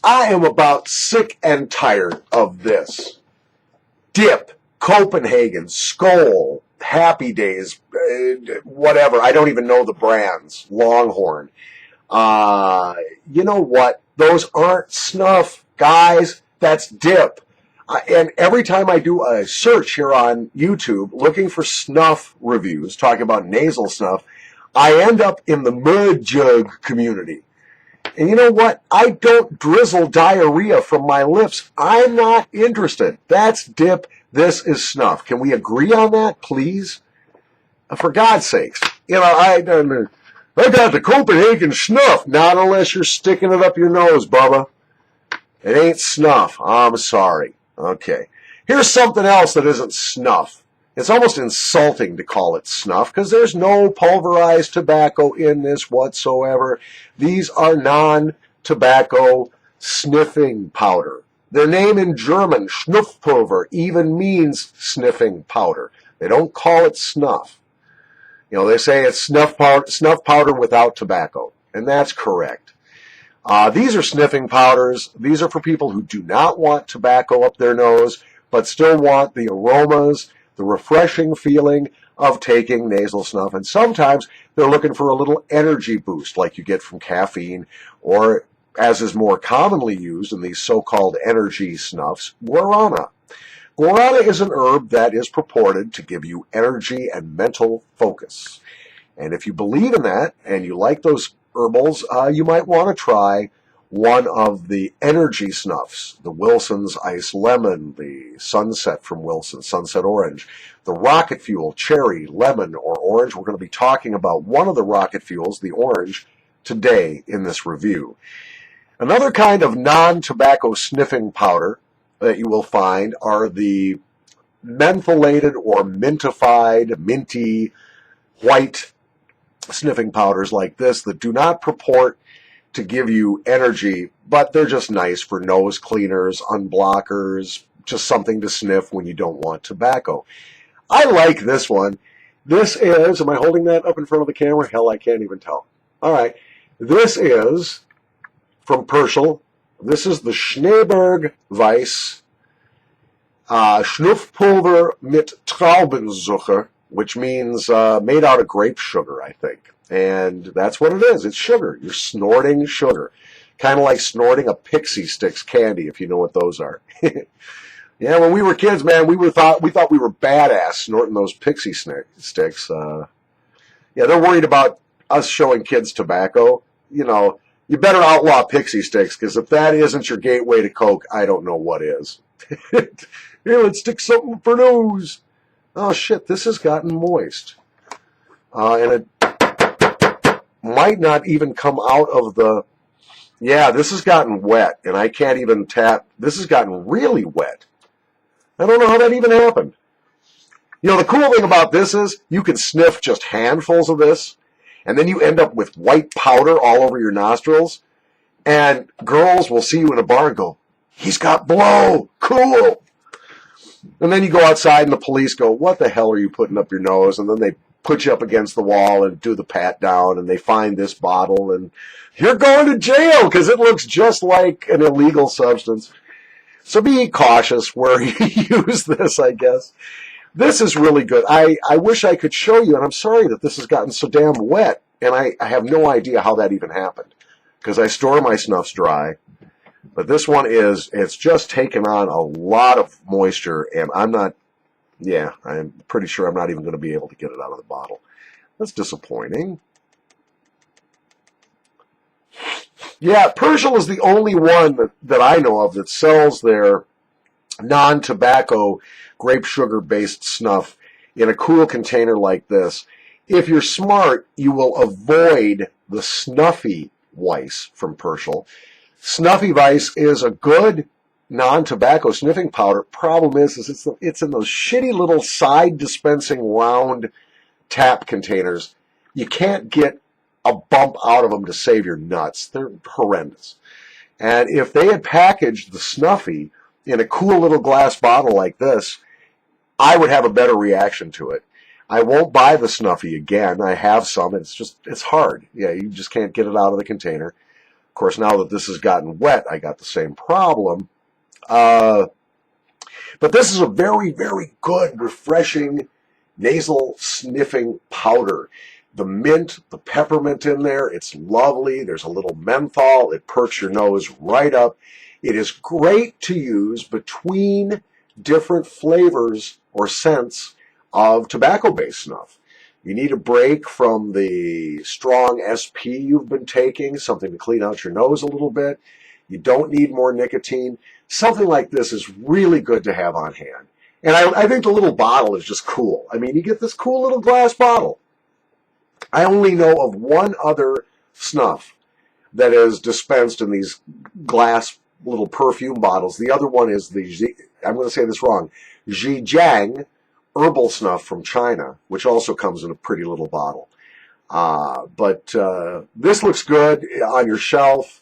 I am about sick and tired of this. Dip, Copenhagen, Skoal, Happy Days, whatever. I don't even know the brands. Longhorn. You know what? Those aren't snuff, guys. That's dip. And every time I do a search here on YouTube looking for snuff reviews, talking about nasal snuff, I end up in the mud jug community. And you know what? I don't drizzle diarrhea from my lips. I'm not interested. That's dip. This is snuff. Can we agree on that, please? For God's sakes. You know, I got the Copenhagen snuff. Not unless you're sticking it up your nose, Bubba. It ain't snuff. I'm sorry. Okay. Here's something else that isn't snuff. It's almost insulting to call it snuff because there's no pulverized tobacco in this whatsoever. These are non-tobacco sniffing powder. Their name in German, Schnuffpulver, even means sniffing powder. They don't call it snuff. You know, they say it's snuff powder without tobacco, and that's correct. These are sniffing powders. These are for people who do not want tobacco up their nose, but still want the aromas, the refreshing feeling of taking nasal snuff. And sometimes they're looking for a little energy boost like you get from caffeine, or, as is more commonly used in these so-called energy snuffs, guarana. Guarana is an herb that is purported to give you energy and mental focus. And if you believe in that and you like those herbals, you might want to try one of the energy snuffs, the Wilson's Ice Lemon, the Sunset from Wilson, Sunset Orange, the Rocket Fuel, Cherry, Lemon, or Orange. We're going to be talking about one of the Rocket Fuels, the Orange, today in this review. Another kind of non-tobacco sniffing powder that you will find are the mentholated or mintified, minty, white sniffing powders like this that do not purport to give you energy, but they're just nice for nose cleaners, unblockers, just something to sniff when you don't want tobacco. I like this one. This is, am I holding that up in front of the camera? Hell, I can't even tell. All right. This is from Perschel. This is the Schneberg Weiss Schnuffpulver mit Traubenzucker, which means made out of grape sugar, I think. And that's what it is. It's sugar. You're snorting sugar. Kind of like snorting a Pixie Sticks candy, if you know what those are. Yeah, when we were kids, man, we thought we were badass snorting those Pixie Sticks. Yeah, they're worried about us showing kids tobacco. You know, you better outlaw Pixie Sticks, because if that isn't your gateway to Coke, I don't know what is. Here, let's stick something for nose. Oh, shit, this has gotten moist. And it might not even come out of the... Yeah, this has gotten wet, and I can't even tap. This has gotten really wet. I don't know how that even happened. You know, the cool thing about this is you can sniff just handfuls of this, and then you end up with white powder all over your nostrils, and girls will see you in a bar and go, "He's got blow, cool." And then you go outside and the police go, "What the hell are you putting up your nose?" And then they put you up against the wall and do the pat down, and they find this bottle, and you're going to jail because it looks just like an illegal substance. So be cautious where you use this, I guess. This is really good. I wish I could show you, and I'm sorry that this has gotten so damn wet, and I have no idea how that even happened, because I store my snuffs dry. But this one it's just taken on a lot of moisture, and I'm pretty sure I'm not even going to be able to get it out of the bottle. That's disappointing. Yeah, Perschel is the only one that I know of that sells their non-tobacco grape sugar-based snuff in a cool container like this. If you're smart, you will avoid the Snuffy Weiss from Perschel. Snuffy Weiss is a good non-tobacco sniffing powder. Problem is it's in those shitty little side dispensing round tap containers. You can't get a bump out of them to save your nuts. They're horrendous. And if they had packaged the Snuffy in a cool little glass bottle like this, I would have a better reaction to it. I won't buy the Snuffy again. I have some. It's hard. Yeah, you just can't get it out of the container. course, now that this has gotten wet, I got the same problem. But this is a very, very good, refreshing nasal sniffing powder. The mint, the peppermint in there, it's lovely. There's a little menthol. It perks your nose right up. It is great to use between different flavors or scents of tobacco-based snuff. You need a break from the strong SP you've been taking, something to clean out your nose a little bit. You don't need more nicotine. Something like this is really good to have on hand. And I think the little bottle is just cool. I mean, you get this cool little glass bottle. I only know of one other snuff that is dispensed in these glass little perfume bottles. The other one is I'm going to say this wrong, Zhejiang herbal snuff from China, which also comes in a pretty little bottle. But this looks good on your shelf.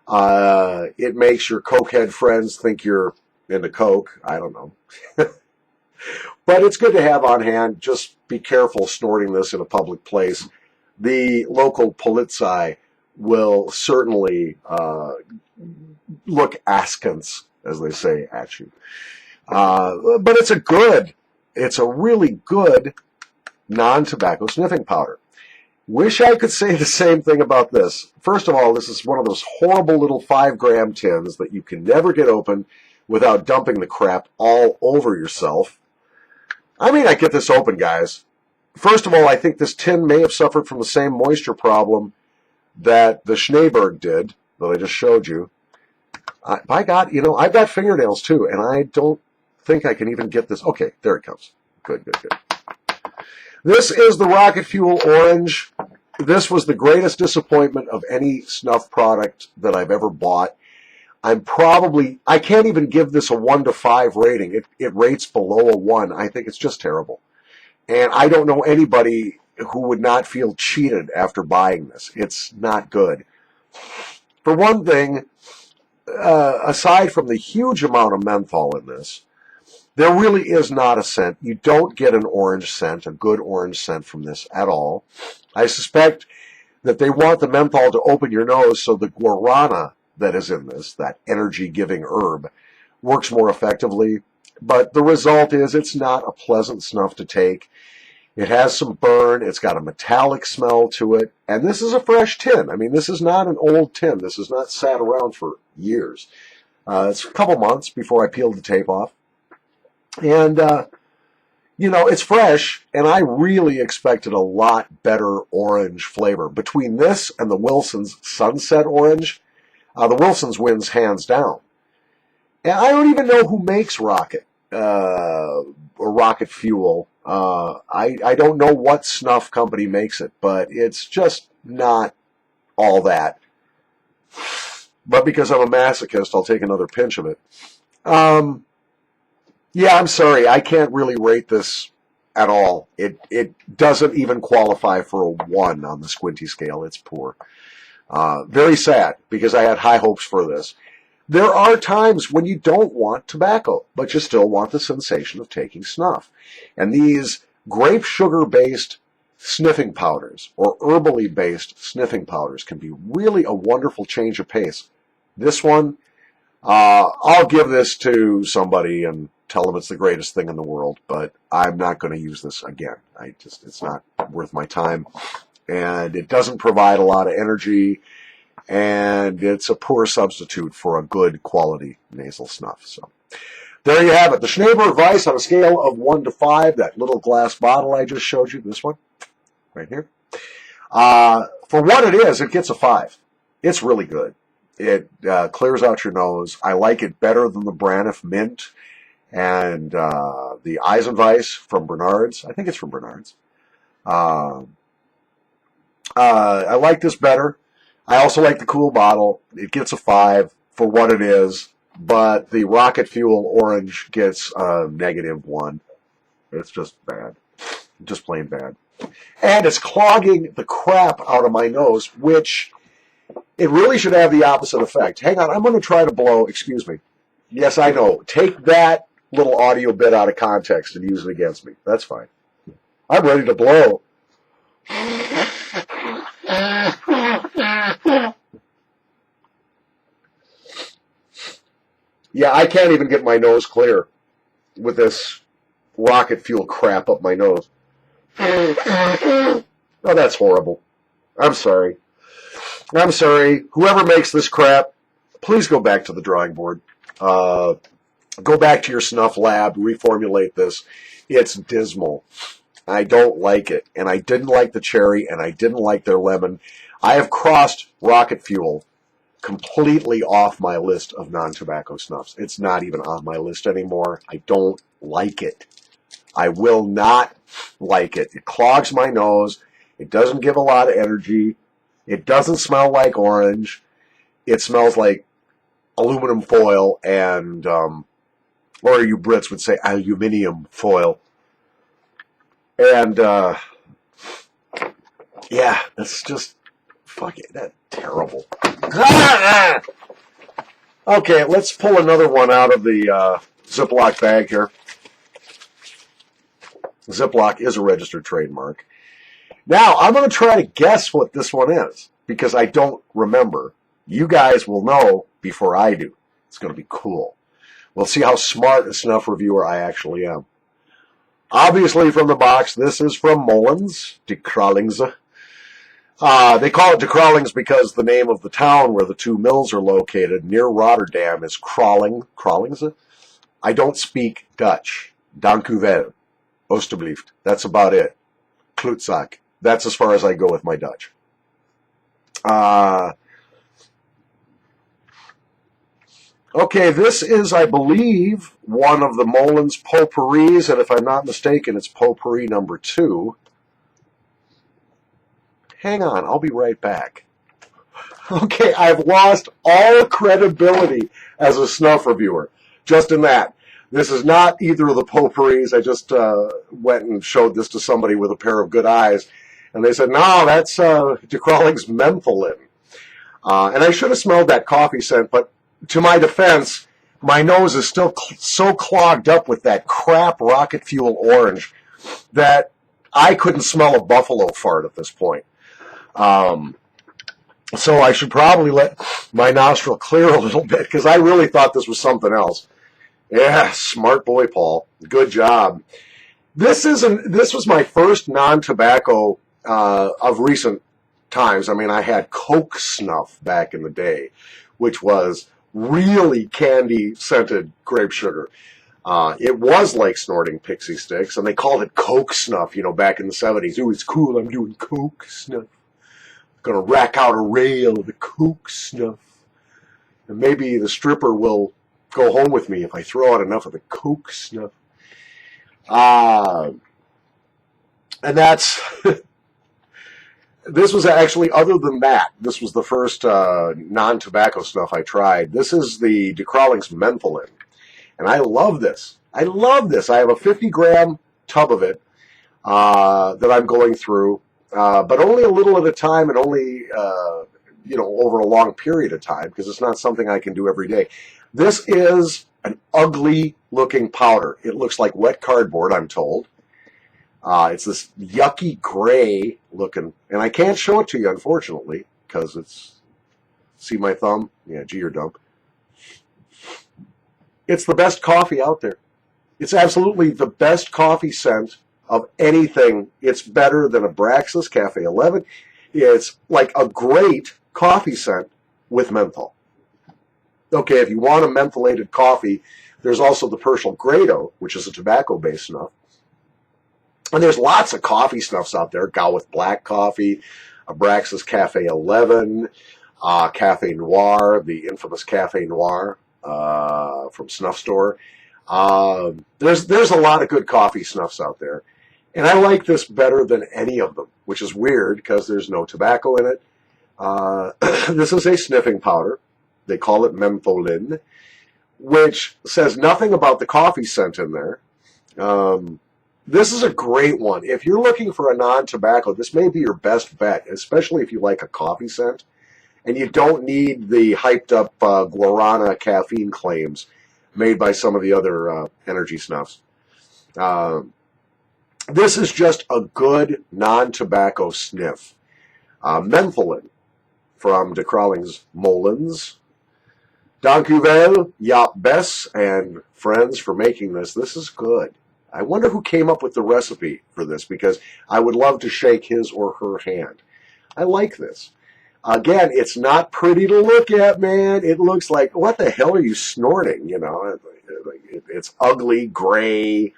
It makes your cokehead friends think you're into coke. I don't know. But it's good to have on hand. Just be careful snorting this in a public place. The local polizei will certainly look askance, as they say, at you. But it's a really good non-tobacco sniffing powder. Wish I could say the same thing about this. First of all, this is one of those horrible little 5-gram tins that you can never get open without dumping the crap all over yourself. I mean, I get this open, guys. First of all, I think this tin may have suffered from the same moisture problem that the Schneberg did, that I just showed you. By God, I've got fingernails too, and I don't think I can even get this. Okay, there it comes. Good. This is the Rocket Fuel Orange. This was the greatest disappointment of any snuff product that I've ever bought. I can't even give this a 1 to 5 rating. It rates below a 1. I think it's just terrible. And I don't know anybody who would not feel cheated after buying this. It's not good. For one thing, aside from the huge amount of menthol in this, there really is not a scent. You don't get an orange scent, a good orange scent from this at all. I suspect that they want the menthol to open your nose so the guarana that is in this, that energy-giving herb, works more effectively. But the result is it's not a pleasant snuff to take. It has some burn. It's got a metallic smell to it. And this is a fresh tin. I mean, this is not an old tin. This has not sat around for years. It's a couple months before I peeled the tape off. And, it's fresh, and I really expected a lot better orange flavor. Between this and the Wilson's Sunset Orange, the Wilson's wins hands down. And I don't even know who makes Rocket, or Rocket Fuel. I don't know what snuff company makes it, but it's just not all that. But because I'm a masochist, I'll take another pinch of it. Yeah, I'm sorry. I can't really rate this at all. It doesn't even qualify for a 1 on the squinty scale. It's poor. Very sad, because I had high hopes for this. There are times when you don't want tobacco, but you still want the sensation of taking snuff. And these grape sugar-based sniffing powders or herbally-based sniffing powders can be really a wonderful change of pace. This one, I'll give this to somebody and tell them it's the greatest thing in the world, but I'm not going to use this again. It's not worth my time. And it doesn't provide a lot of energy, and it's a poor substitute for a good quality nasal snuff. So there you have it. The Schneberg Weiss on a scale of 1 to 5, that little glass bottle I just showed you, this one, right here. For what it is, it gets a 5. It's really good. It clears out your nose. I like it better than the Braniff Mint and the Eisenweiss from Bernard's. I think it's from Bernard's. I like this better. I also like the cool bottle. It gets a 5 for what it is, but the Rocket Fuel Orange gets a -1. It's just bad. Just plain bad. And it's clogging the crap out of my nose, which it really should have the opposite effect. Hang on, I'm going to try to blow. Excuse me. Yes, I know. Take that little audio bit out of context and use it against me. That's fine. I'm ready to blow. Yeah, I can't even get my nose clear with this rocket fuel crap up my nose. Oh, that's horrible. I'm sorry. I'm sorry. Whoever makes this crap, please go back to the drawing board. Go back to your snuff lab, reformulate this. It's dismal. I don't like it. And I didn't like the cherry, and I didn't like their lemon. I have crossed rocket fuel completely off my list of non-tobacco snuffs. It's not even on my list anymore. I don't like it. I will not like it. It clogs my nose. It doesn't give a lot of energy. It doesn't smell like orange. It smells like aluminum foil and, or you Brits would say aluminium foil. And, yeah, that's just, fuck it, that's terrible. Okay, let's pull another one out of the Ziploc bag here. Ziploc is a registered trademark. Now, I'm going to try to guess what this one is, because I don't remember. You guys will know before I do. It's going to be cool. We'll see how smart a snuff reviewer I actually am. Obviously, from the box, this is from Mollens, De Kralings. They call it De Kralings because the name of the town where the two mills are located near Rotterdam is Kralings. I don't speak Dutch. Dank u wel. Alsjeblieft. That's about it. Klutzak. That's as far as I go with my Dutch. Okay, this is, I believe, one of the Mollens potpourris, and if I'm not mistaken, it's potpourri number 2. Hang on, I'll be right back. Okay, I've lost all credibility as a snuff reviewer, just in that. This is not either of the potpourris. I just went and showed this to somebody with a pair of good eyes, and they said, no, that's De Kraling's Menthin. And I should have smelled that coffee scent, but to my defense, my nose is still so clogged up with that crap rocket fuel orange that I couldn't smell a buffalo fart at this point. So I should probably let my nostril clear a little bit, because I really thought this was something else. Yeah, smart boy, Paul. Good job. This was my first non-tobacco of recent times. I mean, I had Coke snuff back in the day, which was really candy-scented grape sugar. It was like snorting pixie sticks, and they called it Coke snuff, back in the 70s. Ooh, it's cool, I'm doing Coke snuff. Gonna rack out a rail of the Coke snuff. And maybe the stripper will go home with me if I throw out enough of the Coke snuff. And that's... This was actually, other than that, this was the first non-tobacco snuff I tried. This is the De Kraling's Menthin. And I love this. I love this. I have a 50-gram tub of it that I'm going through, but only a little at a time, and only, over a long period of time, because it's not something I can do every day. This is an ugly-looking powder. It looks like wet cardboard, I'm told. It's this yucky gray looking, and I can't show it to you, unfortunately, because it's, see my thumb? Yeah, gee, you're dumb. It's the best coffee out there. It's absolutely the best coffee scent of anything. It's better than Abraxas Cafe 11. It's like a great coffee scent with menthol. Okay, if you want a mentholated coffee, there's also the Purcell Grado, which is a tobacco-based snuff. And there's lots of coffee snuffs out there. Gowith Black Coffee, Abraxas Cafe 11, Cafe Noir, the infamous Cafe Noir from Snuff Store. There's a lot of good coffee snuffs out there. And I like this better than any of them, which is weird because there's no tobacco in it. This is a sniffing powder. They call it Menthin, which says nothing about the coffee scent in there. This is a great one. If you're looking for a non-tobacco, this may be your best bet, especially if you like a coffee scent, and you don't need the hyped-up guarana caffeine claims made by some of the other energy snuffs. This is just a good non-tobacco sniff. Menthin from De Kraling's Mollens. Dankjewel, Jaap Bess and friends for making this. This is good. I wonder who came up with the recipe for this, because I would love to shake his or her hand. I like this. Again, it's not pretty to look at, man. It looks like, what the hell are you snorting? You know, it's ugly, gray.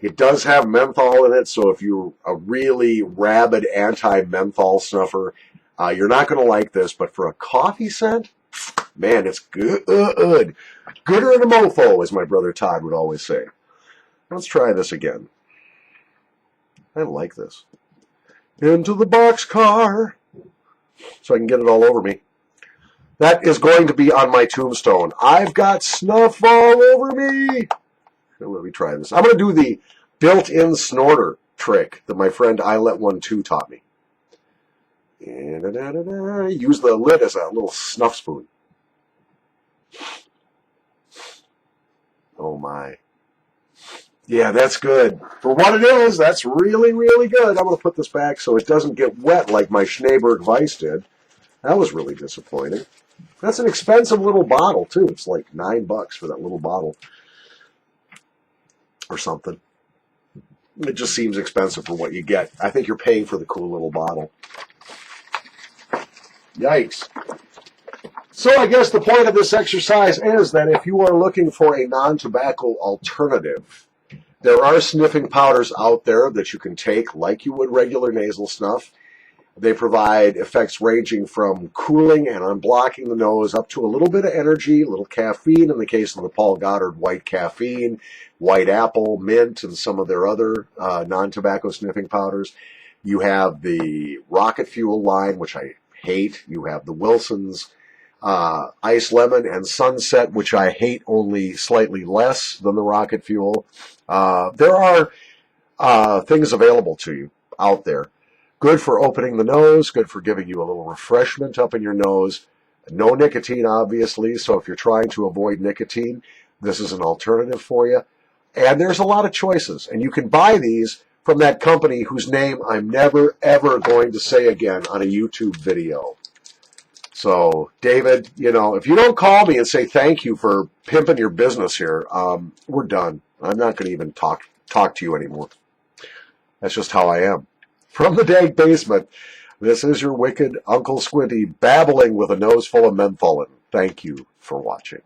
It does have menthol in it, so if you're a really rabid anti-menthol snuffer, you're not going to like this. But for a coffee scent, man, it's good. Gooder than a mofo, as my brother Todd would always say. Let's try this again. I like this. Into the boxcar, so I can get it all over me. That is going to be on my tombstone. I've got snuff all over me. Let me try this. I'm going to do the built-in snorter trick that my friend I Let One Too taught me. Use the lid as a little snuff spoon. Oh my. Yeah, that's good. For what it is, that's really, really good. I'm going to put this back so it doesn't get wet like my Schneberg Weiss did. That was really disappointing. That's an expensive little bottle, too. It's like $9 for that little bottle. Or something. It just seems expensive for what you get. I think you're paying for the cool little bottle. Yikes. So I guess the point of this exercise is that if you are looking for a non-tobacco alternative, there are sniffing powders out there that you can take like you would regular nasal snuff. They provide effects ranging from cooling and unblocking the nose up to a little bit of energy, a little caffeine in the case of the Paul Goddard white caffeine, white apple, mint, and some of their other non-tobacco sniffing powders. You have the Rocket Fuel line, which I hate. You have the Wilson's Ice Lemon and Sunset, which I hate only slightly less than the Rocket Fuel. There are things available to you out there. Good for opening the nose, good for giving you a little refreshment up in your nose. No nicotine, obviously, so if you're trying to avoid nicotine, this is an alternative for you. And there's a lot of choices, and you can buy these from that company whose name I'm never, ever going to say again on a YouTube video. So, David, you know, if you don't call me and say thank you for pimping your business here, we're done. I'm not going to even talk to you anymore. That's just how I am. From the dank basement, this is your wicked Uncle Squinty babbling with a nose full of menthol. Thank you for watching.